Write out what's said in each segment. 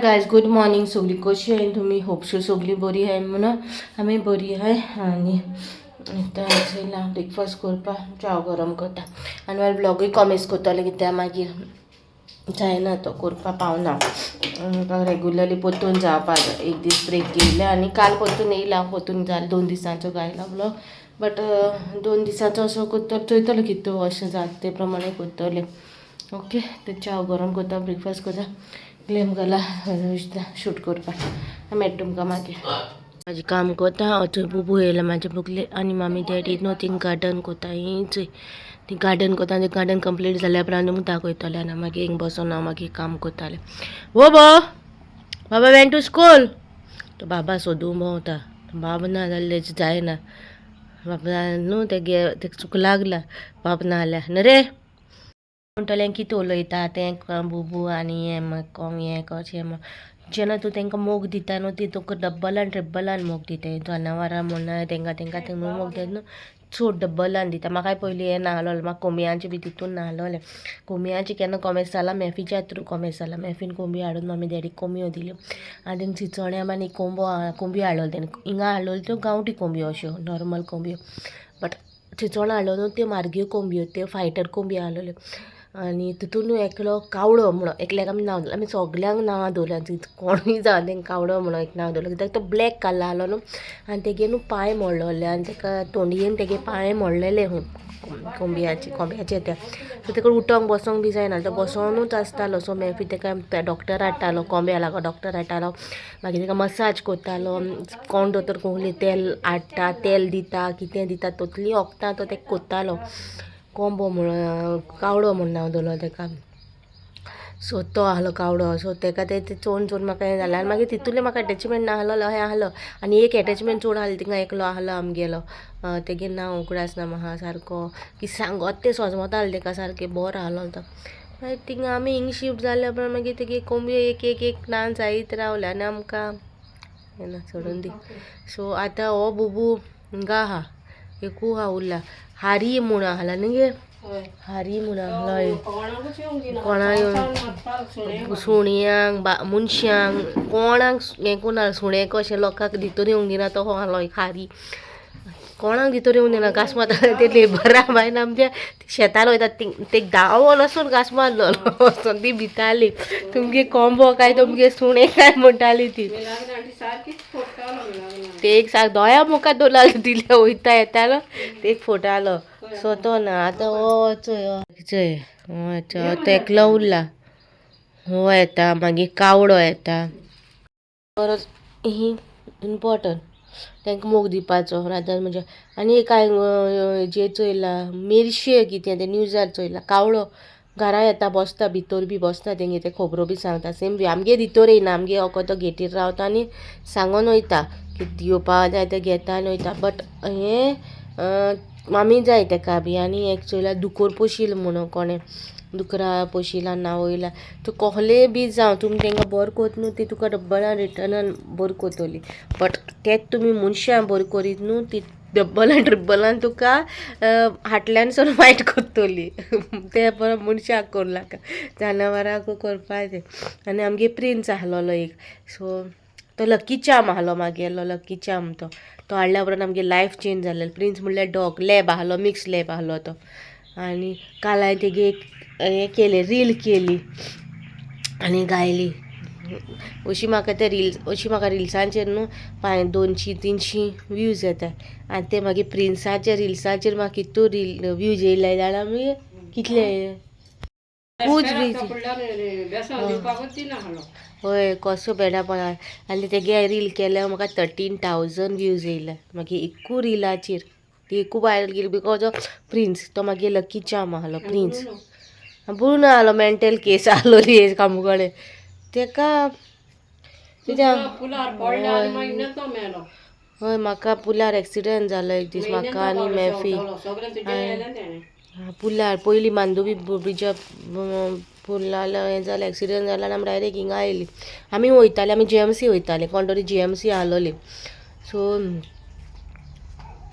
Guys good morning. सगळी कशी आहे तुम्ही? होपशो सगळी बरी आहे म्हणून आम्ही बरी आहे. आणि आतां ब्रेकफास्ट करपा चाव गरम करता आनी मागीर ब्लॉगूय कॉमेंट्स करतले कित्याक मागीर जायना तो करपा पावना. रेगुलरली परतून जावपाक एक दीस ब्रेक घेयले आनी काल परतून येयला. परतून जालें 2 दिसांचो घायला ब्लॉग. बट 2 दिसांचो असो करतलो चोयतलो कितें अशें जाता ते प्रमाणे करतले. ओके ते चाव गरम करता ब्रेकफास्ट करता क्लेम घाला शूट करपा मेळटा तुमकां मागीर. म्हाजें काम करता थंय बुबू येयला म्हाजे बुगले आनी मामी डॅडी न्हू थिंग गार्डन करता. चोय ती गार्डन करता. ते गार्डन कंप्लीट जाल्या उपरांत तुमकां दाखयतलें आनी मागीर हिंग बसून हांव मागीर काम करतालें. वो बाबा वेंट टू स्कूल. तो बाबा सोदूं भोंवता. बाबा ना जाल्यार जायना. बाबा न्हू तेगे चूक लागला बाबा ना जाल्यार न्हू रे म्हणटलें कितें उलयता तें बुबू आनी हें कशें जेन्ना तूं तांकां मोग दिता न्हू ती तुका डब्बलान ट्रिब्बलान मोग दिता. जनावरां म्हणून तांकां थंय मोग दिता न्हू चड डब्बलान दिता. म्हाका पयलीं हें नाहलोलें म्हाका कोंबयांचें बी तितून नाहलोलें. कोंबयांचें केन्ना कॉमेर्स जाला मॅफीच्या थ्रू कॉमेर्स जाला. मॅफीन कोंबी हाडून मामी डॅडीक कोंबयो दिल्यो आनी थिंग चिचोण्या आनी कोंबी हाडलोल्यो तेणें. हिंगा हाडलोल्यो त्यो गांवठी कोंबयो अश्यो नॉर्मल कोंबयो. बट चिचोण हाडलो न्हू त्यो म्हारग्यो कोंबयो त्यो फायटर कोंबी हाडलोल्यो. आनी तितून एकलो कावळो म्हणून एकल्याक आमी नांव आमी सगल्यांक नांवां दवरल्या. कोणूय जावं तेंकां कावळो म्हणून एक नांव दवरलें कित्याक तो ब्लॅक कलर आहलो न्हू आनी तेगे न्हू पांय मोडलोले आनी तेका तोंडयेन तेगे पांय मोडलेले कोंब्याचे त्या सो तेका उठोंक बसोंक बी जायना. तो बसोनूच आसतालो. सो मॅफी तेका डॉक्टर हाडटालो कोंब्या लागो डॉक्टर हाडटालो. मागीर तेका मसाज करतालो. कोण दोतोर कोंकणी तेल हाडटा तेल दिता कितें दिता तसलीं वखदां तो तेका करतालो. कोंबो म्हणून कावळो म्हूण नांव दवरलोलें तेका. सो तो आहलो कावळो. सो तेका ते चोवन चोवन म्हाका हें जालें आनी मागीर तितूंतलें म्हाका एटॅचमेंट नाहलोलो हें आहलो. आनी एक एटॅचमेंट चड आहलो थिंगा एकलो आहलो आमगेलो तेगे नांव उगडास ना म्हाका सारको की सांगोत तें सोजमोतालो तेका सारकें बरो आहलो तो. मागीर थिंगा आमी हिंग शिफ्ट जाल्या उपरांत मागीर तेगे कोंबयो एक एक एक ल्हान जायत रावल्या आनी आमकां येना सोडून दी. सो आतां हो बुबू हिंगा आहा एकू आहा उरला. हारी म्हूण आहला न्ही गे हारी म्हूण आहलो. कोणा येवन सुणयांक मनशांक कोणाक हें कोन्ना सुणें कशें लोकांक भितर येवंक दिना तो आहलो एक हारी. कोणाक भितर येवंक दिना घास मारता ते लेबरा भायन आमच्या शेतान वयता ते धांवोन वचून घास मारलो वचोन ती भिताली तुमगे कोंबो काय तुमगे सुणें काय म्हणटाली ती. ते एक सारको दोळ्या मुखार दवरलो दिल्या वयता येतालो ते एक फोटालो. सो तो ना आतां हो चोय तो एकलो उरला. हो येता मागीर कावळो येता. परत ही इम्पॉर्टंट तांकां मोग दिवपाचो रादर म्हणजे. आनी कांय जे चोयला मेरशे कितें ते न्यूजार चोयला कावळो घरा येता बसता भितर बी बसता तेंगे ते खबरो बी सांगता. सेम बी आमगे भितर येयना आमगे अको तो गेटीर रावता आनी सांगोन वयता कितें येवपा जाय तें घेता आनी वयता. बट हें मामी जाय तेका बी. आनी एक चोयला दुकोर पोशील म्हणून कोणें दुकरा पोशिला नांव वयला. तूं कोहले बी जावं तुमी तांकां बरें कोत न्हू ती तुका डब्बलान रिटर्नान बरी कोतली. बट तेच तुमी मनशां बरी करीत न्हू ती डब्बलान ट्रिब्बलान तुका हाटल्यानसून वायट कोत्तली. ते परत मनशाक करूं नाका जनावरांक करपा तें. आनी आमगे प्रिन्स आहलोलो एक. सो तो लकी चार्म आहलो म्हागेलो लकी चार्म तो हाडल्या उपरांत आमगे लायफ चेंज जालें. प्रिन्स म्हणल्यार डॉग लॅब आहलो मिक्स लॅब आहलो तो. आनी काल हांवें तेगे एक हें केलें रील केली आनी घायली. अशी म्हाका रिल्सांचेर न्हू 200-300 व्यूज येता. आनी ते मागीर प्रिन्साच्या रिल्साचेर म्हाका कितू व्यूज येयले जाल्यार मागीर कितले खूब हय कसो बेडापणा. आनी तेगे रील केल्यार म्हाका 13,000 व्यूज येयल्या मागीर एकू रिलाचेर. ती एकू वायरल गेली बिकॉज ऑफ प्रिन्स. तो मागीर लकी चार्म आहलो प्रिन्स. ब्रुनो आहलो मेंटल केस आहलोली एक आमगडे तेका हय म्हाका पुलार एक्सिडेंट जालो एक दीस म्हाका आनी मॅफी पुलार पयलीं मांदोवी ब्रिजा पुलार हें जालें एक्सिडेंट जालो आनी आमी डायरेक्ट हिंगा येयली. आमी वयताले आमी GMC वयताले कोण तरी GMC आहलोली. सो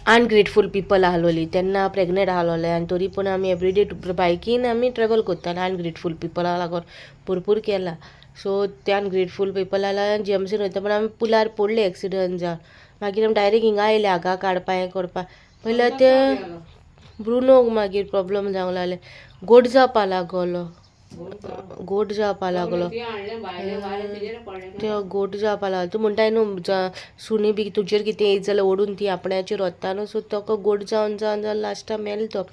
अनग्रेटफूल पीपल आहलोली तेन्ना प्रेग्नेंट आहलोलें आनी तरी पूण आमी एवरीडे बायकीन आमी ट्रॅवल करताले. अनग्रेटफूल पिपला लागून भरपूर केला. सो त्यान ग्रेटफूल पीपलाला जीएमसीन वयता पण आमी पुलार पडले एक्सिडंट जावन मागीर आमी डायरेक्ट हिंगा आयले हागा काडपा हें करपा पयलीं ते ब्रुनोक मागीर प्रॉब्लम जावंक लागले गोड जावपा लागलो गोड जावपा लागलो ते गोड जावपा लागलो तूं म्हणटाय न्हू सुणी बी तुजेर कितें येयत जाल्यार ओडून ती आपण्याचेर वता न्हू सो तो गोड जावन जावन जावन लास्टाक मेलो तो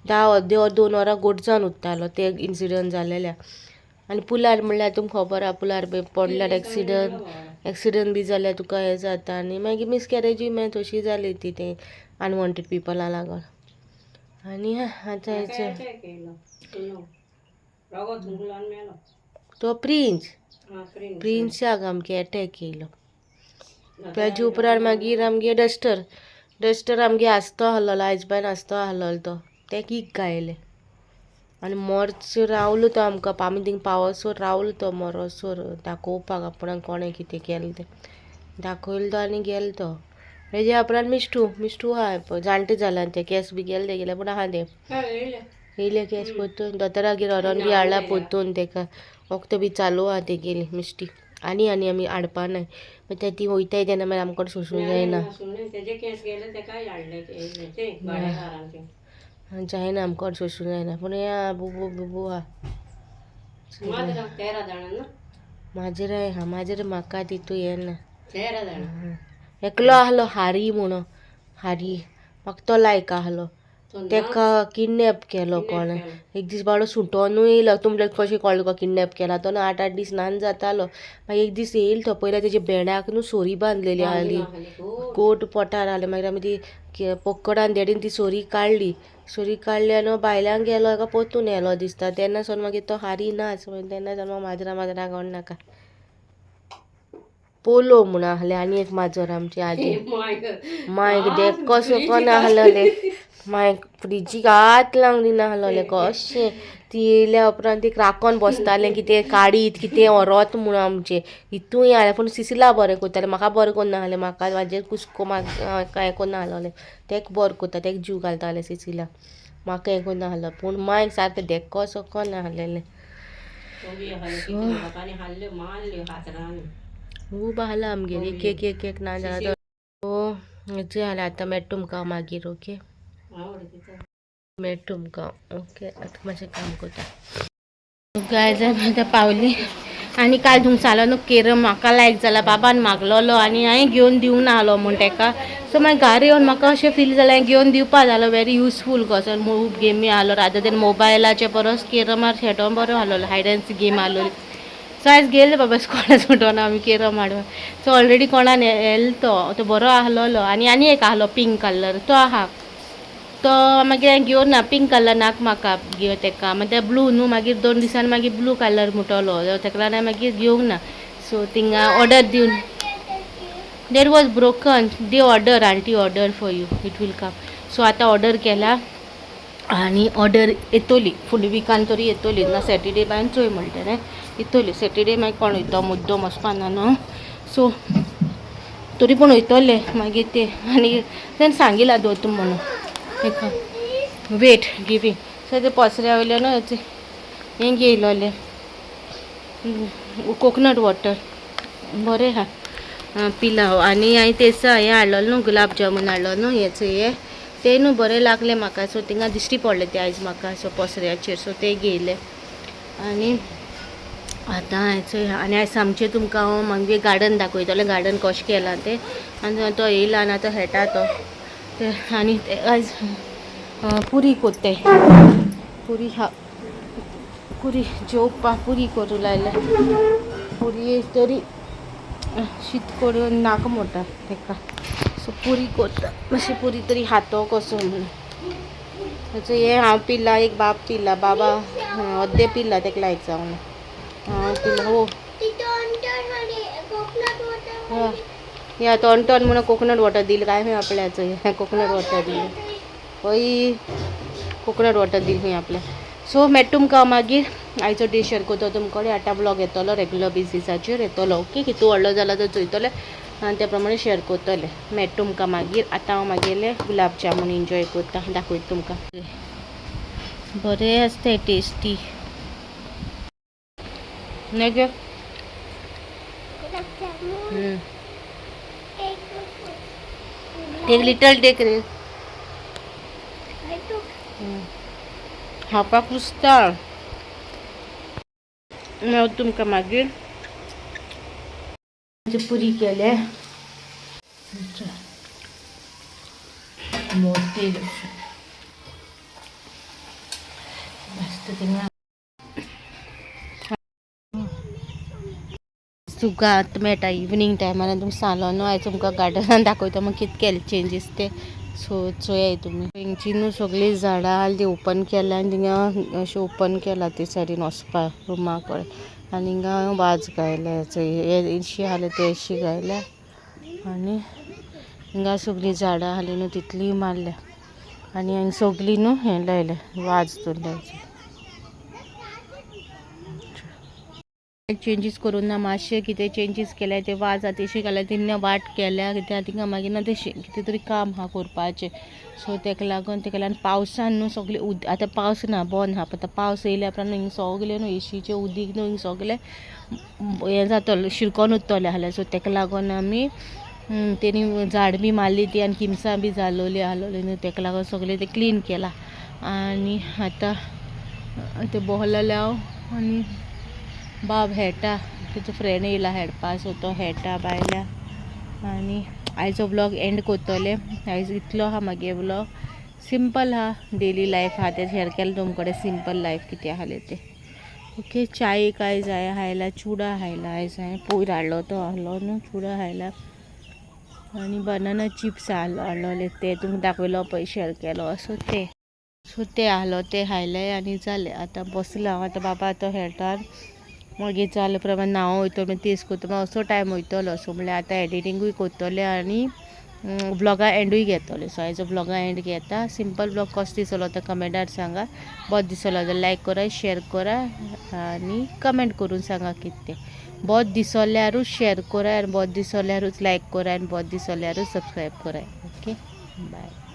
2 वरां गोड जावन उरतालो ते इन्सिडंट जालेल्या आनी पुलार म्हणल्यार तुमकां खबर आहा पुलार पडल्यार एक्सिडंट बी जाल्यार तुका हें जाता आनी मागीर मिसकॅरेजूय मागीर तशी जाली ती ते अनवॉन्टेड पिपला लागून आनी आतां हेचें तो प्रिन्साक आमगे अटॅक येयलो तेजे उपरांत मागीर आमगे डस्टर आमगे आसतो आहलोलो आयजबान आसतो आहलोलो तो तेका ईग गायलें आनी मोरचो रावलो तो आमकां आमी थिंगा पावसोर रावलो तो मोरोसोर दाखोवपाक आपणाक कोणें कितें केलें तें दाखयलो तो आनी गेलो तो हेजे उपरांत मिस्टू आहा पळय जाणटे जाल्यार ते केस बी गेले पूण आहा ते येयले केस पोत्तून दोतोरागेर व्हरोन बी हाडला पोत्तून तेका वखद बी चालू आहा ते गेली मिस्टी आनी आमी हाडपा नाय मागीर ती वयताय तेन्ना मागीर आमकां सोंसूंक जायना जायना आमकां सोंसूंक जायना पूण हे बुबू आहा माजर म्हाका तितू येना एकलो आहलो हारी म्हणून म्हाका तो लायक आहलो तेका किडनॅप केलो कोणें एक दीस बाबडो सुटोनूय येयलो तुमकां कशें कळ्ळें तुका किडनॅप केला तो 8 दीस ल्हान जातालो मागीर एक दीस येयलो तो पयलीं तेजे बेड्याक न्हू सोरी बांदलेली आहली गोट पोटार आहलें मागीर आमी ती पक्कडान देडीन ती सोरी काडली आनी भायल्यान गेलो एका पोत्तून येलो दिसता तेन्ना सावन मागीर तो हारी नाच तेन्ना सावन माजरां कोण नाका पोलो म्हूण आहलें आनी एक माजर आमची आजी मायक कसो कोण आहलोले मायक फ्रिजीक हात लावंक दिना आहलोले कशें ती येयल्या उपरांत ती राकोन बसतालें कितें काडीत कितें व्हरोत म्हूण आमचें हितूय आहलें पूण सिसिला बरें करतालें म्हाका बरें कोन्ना आहलें म्हाका म्हाजें कुस्को म्हाका हें कोन्ना आहलोलें तेका बरें करता तेका जीव घालतालें सिसिला म्हाका हें कोन्ना आहलो पूण मायक सारकें देक्को असो कोन्न आहलेलें खूब आहला आमगेर एक ना जाल्यार सो हेचें जालें आतां मेळटा तुमकां मागीर ओके मेळटा तुमकां ओके आतां मातशें काम करता गायज आतां पावली आनी काल तुमचालो न्हू केरम म्हाका लायक जाला बाबान मागलोलो आनी हांवें घेवन दिवं ना आहलो म्हूण तेका सो मागीर घरा येवन म्हाका अशें फील जालें हांवें घेवन दिवपा जालो वेरी युजफूल कसो खूब गेमी आहलो रादर देन मोबायलाचे परस केरमार खेळटो बरो आहलो हायड एंड सीक गेम आहलोली सो आयज गेले बाबा स्कॉलाच म्हणटोन आमी केरम हाडूंक सो ऑलरेडी कोणान व्हेलो तो बरो आहलोलो आनी एक आहलो पिंक कलर तो आहा तो मागीर हांवें घेवन ना पिंक कलर नाका म्हाका घेवन तेका मागीर ते ब्लू न्हू मागीर 2 दिसांनी मागीर ब्लू कलर म्हणटलो तेका लागून मागीर घेवंक ना सो थिंगा ऑर्डर दिवन there was broken they order aunty order for you it will come so आतां ऑर्डर केला आनी ऑर्डर येतली फुडल्या विकान तरी येतली ना सॅटर्डे बायन चोय म्हणटा न्हय येतली सॅटर्डे मागीर कोण वयता मुद्दम वचपाना न्हू सो तरी पूण वयतले मागीर ते आनी तेणें सांगिला दोतोर म्हणून तेका वेट गिवींग सो ते पसऱ्या वयल्यान हें घेयलोलें कोकोनट वॉटर बरें आहा पिलाव आनी हांवें तेसा हें हाडलोलें न्हू गुलाब जामून हाडलो न्हू हें ते न्हू बरें लागले म्हाका सो थिंगा दिश्टी पडले ते आयज म्हाका सो पसऱ्याचेर सो ते घेयले आनी आतां हेचो आनी आयज सामचें तुमकां हांव मागीर गार्डन दाखयतलें गार्डन कशें केलां तें आनी तो येयला आनी आतां खेळटा तो ते आनी आयज पुरी कोत्ताय पुरी जेवपा पुरी करूं लायल्या पुरी तरी शीत करून नाका म्हणटा तेका सो पुरी करता मातशी पुरी तरी खातो कसो म्हणून हें हांव पिला एक बाब पिला बाबा अर्दे पिला तेका लायक जावंक ना हांव पिला हो या टॉन म्हणून कोकोनट वॉटर दिली काय खंय आपल्याचो कोकोनट वॉटर दिली हय कोकोनट वॉटर दिली खंय आपल्या सो मेळटा तुमकां मागीर आयचो डे शेअर करता तुमचे कडेन आतां ब्लॉग येतलो रेग्युलर बेसिसाचेर येतलो ओके कितू व्हडलो जाला तो चोयतले आनी त्या प्रमाणे शेअर करतले मेळटा तुमकां मागीर आतां हांव मागेले गुलाब जामून एन्जॉय करता दाखयता तुमकां बरें आसता टेस्टी न्हय गे टेक लिटल टेक रे हापा क्रिस्ताल हांव तुमकां मागीर पुरी केले मोती मस्त थिंगा तुका आतां मेळटा इवनींग टायमार तुमकां सांगलो न्हू आयज तुमकां गार्डनान दाखयता मग कितें केले चेंजीस ते सो चोया तुमी तेंची न्हू सगळीं झाडां आहली ती ओपन केल्या आनी थिंगा अशें ओपन केला ते सायडीन वचपा रुमा कडेन आनी हिंगा वाज घायल्या चोय इशी आहले ते अशी घायल्या आनी हिंगा सगळीं झाडां आहली न्हू तितली मारल्या आनी हांगा सगळीं न्हू हें लायलें वाज दवरल्या चेंजीस करून ना मातशें कितें चेंजीस केल्या ते वाज आहा तेशी घाल्या तिन्ने वाट केल्या कित्याक तिंगा मागीर ना तेशें कितें तरी काम आहा करपाचें सो तेका लागून आनी पावसान न्हू सगळें आतां पावस ना बंद आहा आतां पावस येयल्या उपरांत हिंगा सगळें न्हू एशीचें उदीक न्हू हिंगा सगळें हें जातलें शिरकोन उरतलें आहलें सो तेका लागून आमी तेणी झाड बी मारली ती आनी किमसां बी जालोली आहलोली न्हू तेका लागून सगळें तें क्लीन केलां आनी आतां तें बोहलेलें हांव आनी बाब हेटा तिचो फ्रेंड येयला हेडपा सो तो हेटा बायल्या आनी आयचो ब्लॉग एंड कोत्तोलें आयज इतलो आहा मागे ब्लॉग सिंपल आहा डेली लायफ आहा तें शेअर केलें तुमचे कडेन सिंपल लायफ कितें आहलें तें ओके चायेक आयज हांवें हायला चुडा हायला आयज हांवें पयर हाडलो तो आहलो न्हू चुडा हायला आनी बनाना चिप्स हाडलोले ते तुमकां दाखयलो पळय शेअर केलो सो ते आहलो ते हायले आनी जालें आतां बसलां हांव आतां बाबा तो हेटार मागीर जाले प्रमाण हांव वयतलो मागीर तेच करतलो असो टायम वयतलो सो म्हणल्यार आतां एडिटींगूय करतलें आनी ब्लॉगा एंडूय घेतलें सो आयजो ब्लॉगा एंड घेता सिंपल ब्लॉग कसो दिसलो तो कमेंटार सांगा बहुत दिसलो जाल्यार लायक करा शेअर करा आनी कमेंट करून सांगा कितें तें बहुत दिसल्यारूच शेअर करा आनी बहुत दिसल्यारूच लायक करा आनी बहुत दिसल्यारूच सबस्क्रायब करा ओके बाय